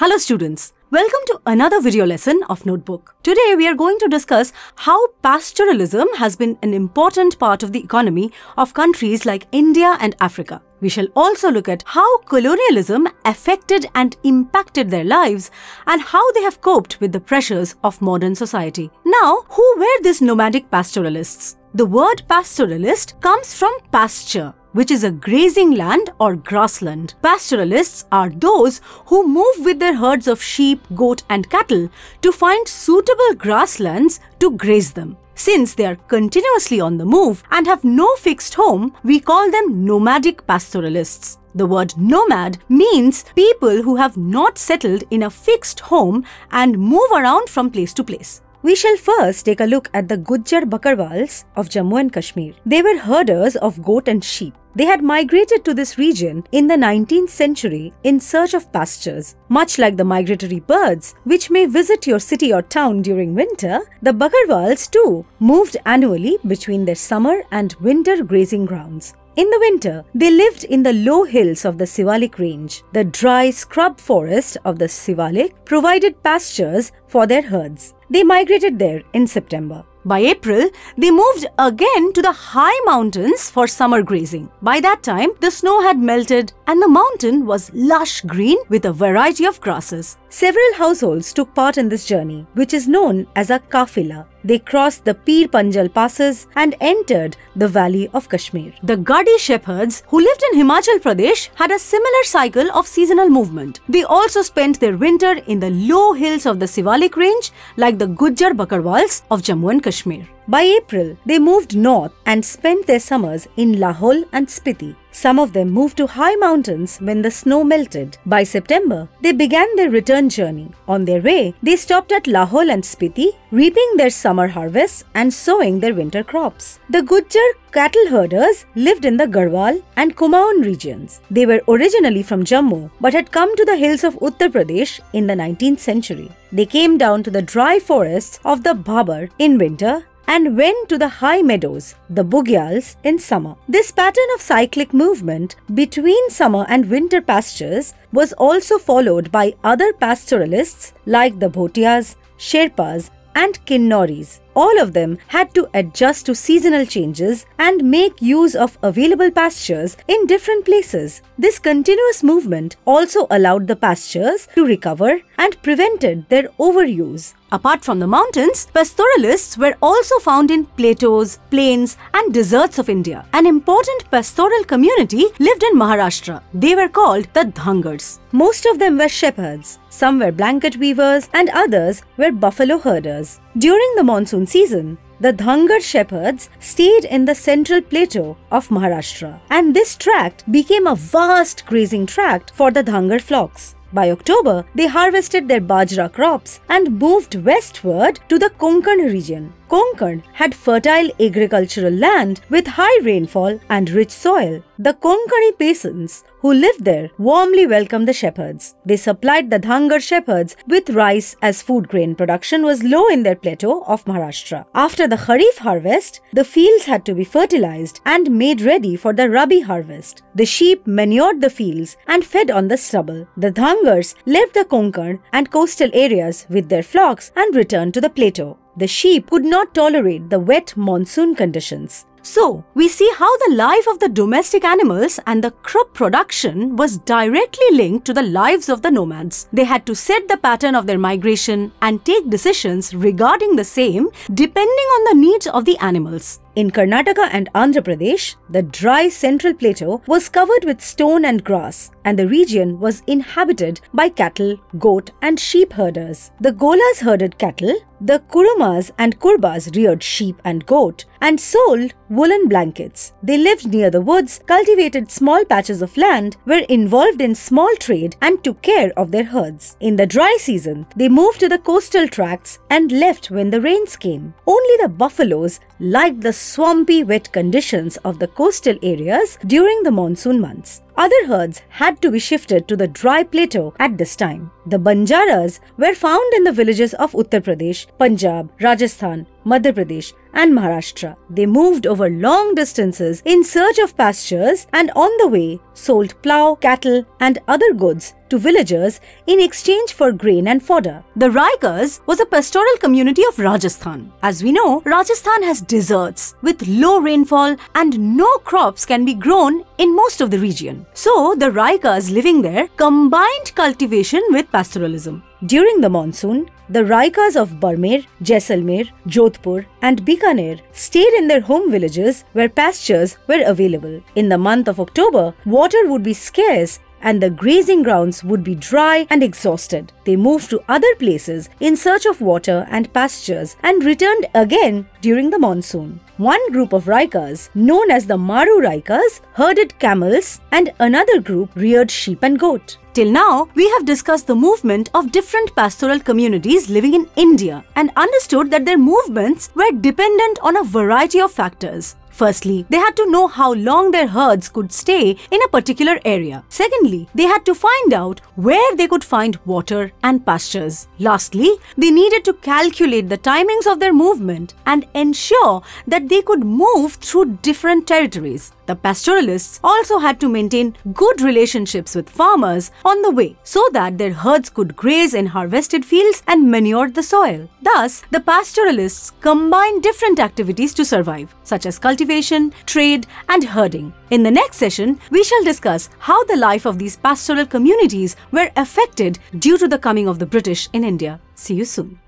Hello students, welcome to another video lesson of Notebook. Today we are going to discuss how pastoralism has been an important part of the economy of countries like India and Africa. We shall also look at how colonialism affected and impacted their lives and how they have coped with the pressures of modern society. Now, who were these nomadic pastoralists? The word pastoralist comes from pasture, which is a grazing land or grassland. Pastoralists are those who move with their herds of sheep, goat and cattle to find suitable grasslands to graze them. Since they are continuously on the move and have no fixed home, we call them nomadic pastoralists. The word nomad means people who have not settled in a fixed home and move around from place to place. We shall first take a look at the Gujjar Bakarwals of Jammu and Kashmir. They were herders of goat and sheep. They had migrated to this region in the 19th century in search of pastures. Much like the migratory birds, which may visit your city or town during winter, the Bakarwals too moved annually between their summer and winter grazing grounds. In the winter, they lived in the low hills of the Sivalik range. The dry scrub forest of the Sivalik provided pastures for their herds. They migrated there in September. By April, they moved again to the high mountains for summer grazing. By that time, the snow had melted and the mountain was lush green with a variety of grasses. Several households took part in this journey, which is known as a kafila. They crossed the Pir Panjal passes and entered the valley of Kashmir. The Gadi shepherds who lived in Himachal Pradesh had a similar cycle of seasonal movement. They also spent their winter in the low hills of the Sivalik range like the Gujjar Bakarwals of Jammu and Kashmir. By April, they moved north and spent their summers in Lahaul and Spiti. Some of them moved to high mountains when the snow melted. By September, they began their return journey. On their way, they stopped at Lahaul and Spiti, reaping their summer harvests and sowing their winter crops. The Gujjar cattle herders lived in the Garhwal and Kumaon regions. They were originally from Jammu but had come to the hills of Uttar Pradesh in the 19th century. They came down to the dry forests of the Bhabar in winter and went to the high meadows, the Bugyals, in summer. This pattern of cyclic movement between summer and winter pastures was also followed by other pastoralists like the Bhotias, Sherpas, and Kinnoris. All of them had to adjust to seasonal changes and make use of available pastures in different places. This continuous movement also allowed the pastures to recover and prevented their overuse. Apart from the mountains, pastoralists were also found in plateaus, plains, and deserts of India. An important pastoral community lived in Maharashtra. They were called the Dhangars. Most of them were shepherds. Some were blanket weavers and others were buffalo herders. During the monsoon season, the Dhangar shepherds stayed in the central plateau of Maharashtra, and this tract became a vast grazing tract for the Dhangar flocks. By October, they harvested their bajra crops and moved westward to the Konkan region. Konkan had fertile agricultural land with high rainfall and rich soil. The Konkani peasants who lived there warmly welcomed the shepherds. They supplied the Dhangar shepherds with rice as food grain production was low in their plateau of Maharashtra. After the Kharif harvest, the fields had to be fertilized and made ready for the Rabi harvest. The sheep manured the fields and fed on the stubble. The Dhangars left the Konkan and coastal areas with their flocks and returned to the plateau. The sheep could not tolerate the wet monsoon conditions. So, we see how the life of the domestic animals and the crop production was directly linked to the lives of the nomads. They had to set the pattern of their migration and take decisions regarding the same depending on the needs of the animals. In Karnataka and Andhra Pradesh, the dry central plateau was covered with stone and grass, and the region was inhabited by cattle, goat, and sheep herders. The Golas herded cattle, the Kurumas and Kurbas reared sheep and goat, and sold woolen blankets. They lived near the woods, cultivated small patches of land, were involved in small trade, and took care of their herds. In the dry season, they moved to the coastal tracts and left when the rains came. Only the buffaloes liked the swampy wet conditions of the coastal areas during the monsoon months. Other herds had to be shifted to the dry plateau at this time. The Banjaras were found in the villages of Uttar Pradesh, Punjab, Rajasthan, Madhya Pradesh and Maharashtra. They moved over long distances in search of pastures and on the way sold plough, cattle and other goods to villagers in exchange for grain and fodder. The Raikas was a pastoral community of Rajasthan. As we know, Rajasthan has deserts with low rainfall and no crops can be grown in most of the region. So the Raikas living there combined cultivation with pastoralism. During the monsoon, the Raikas of Barmer, Jaisalmer, Jodhpur and Bikaner stayed in their home villages where pastures were available. In the month of October, water would be scarce and the grazing grounds would be dry and exhausted. They moved to other places in search of water and pastures and returned again during the monsoon. One group of Raikas, known as the Maru Raikas, herded camels and another group reared sheep and goat. Till now, we have discussed the movement of different pastoral communities living in India and understood that their movements were dependent on a variety of factors. Firstly, they had to know how long their herds could stay in a particular area. Secondly, they had to find out where they could find water and pastures. Lastly, they needed to calculate the timings of their movement and ensure that they could move through different territories. The pastoralists also had to maintain good relationships with farmers on the way so that their herds could graze in harvested fields and manure the soil. Thus, the pastoralists combined different activities to survive, such as cultivation, trade, and herding. In the next session, we shall discuss how the life of these pastoral communities were affected due to the coming of the British in India. See you soon.